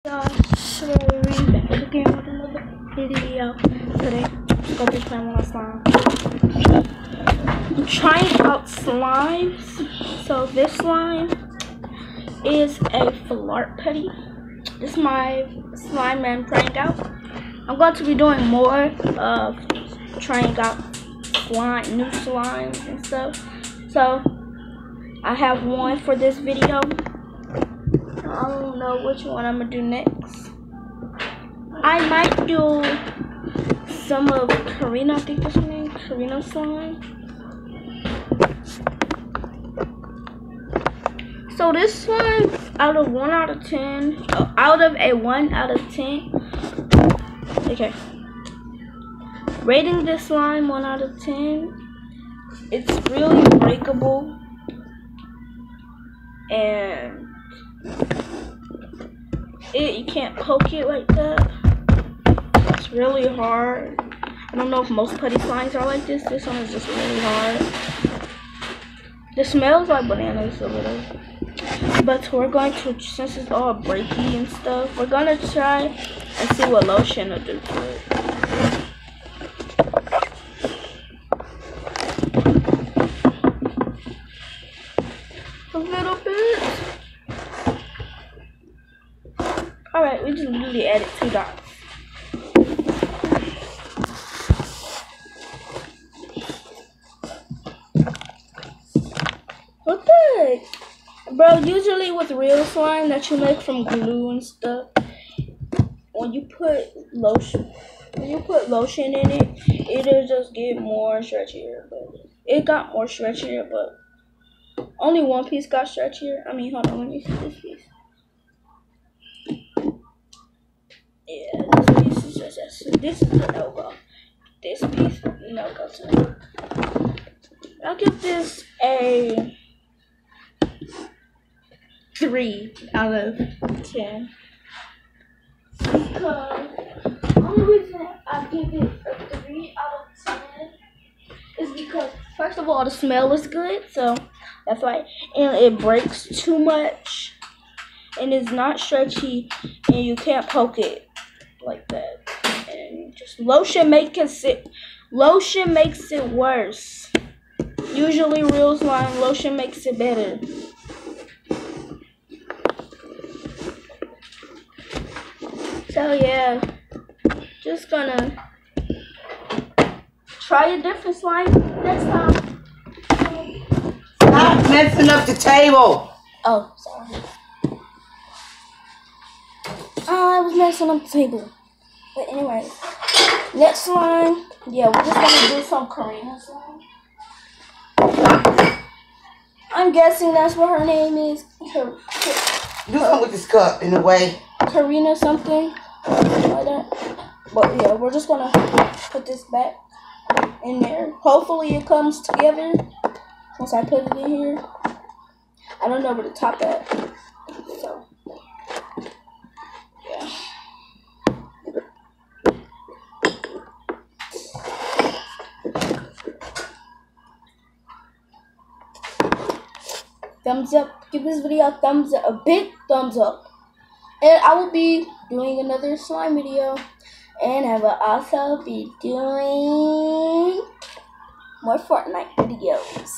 Guys, we're back again with another video. Today, I'm going to be playing with slime. I'm trying out slimes. So this slime is a flirt putty. This is my slime I'm trying out. I'm going to be doing more of trying out new slimes and stuff. So I have one for this video. I don't know which one I'm gonna do next. I might do some of Karina, I think that's her name, Karina slime. So this slime, out of a 1 out of 10, okay. Rating this slime 1 out of 10, it's really breakable and you can't poke it like that. It's really hard. I don't know if most putty slimes are like this. This one is just really hard. It smells like bananas a little. But we're going to, since it's all breaky and stuff, we're gonna try and see what lotion will do to it. A little bit. Alright, we just literally added 2 dots. What the heck? Bro, usually with real slime that you make from glue and stuff, when you put lotion in it, it'll just get more stretchier. But it got more stretchier, but only one piece got stretchier. I mean, hold on, let me see this piece. Yeah, this piece is just, this is a no-go. This piece, no-go to me. I'll give this a 3 out of 10. Because the only reason I give it a 3 out of 10 is because, first of all, the smell is good, so that's why. And it breaks too much, and it's not stretchy, and you can't poke it like that. And just lotion makes it worse. Usually real slime, lotion makes it better. So yeah, just gonna try a different slime next time. Stop messing up the table. Oh, sorry. I was messing up the table. But anyway, next slime, yeah, we're just gonna do some Karina slime. I'm guessing that's what her name is. Do something with this cup in a way. Karina something like that. But yeah, we're just gonna put this back in there. Hopefully it comes together once I put it in here. I don't know where to top at. So yeah. Thumbs up. Give this video a thumbs up, a big thumbs up. And I will be doing another slime video. And I will also be doing more Fortnite videos.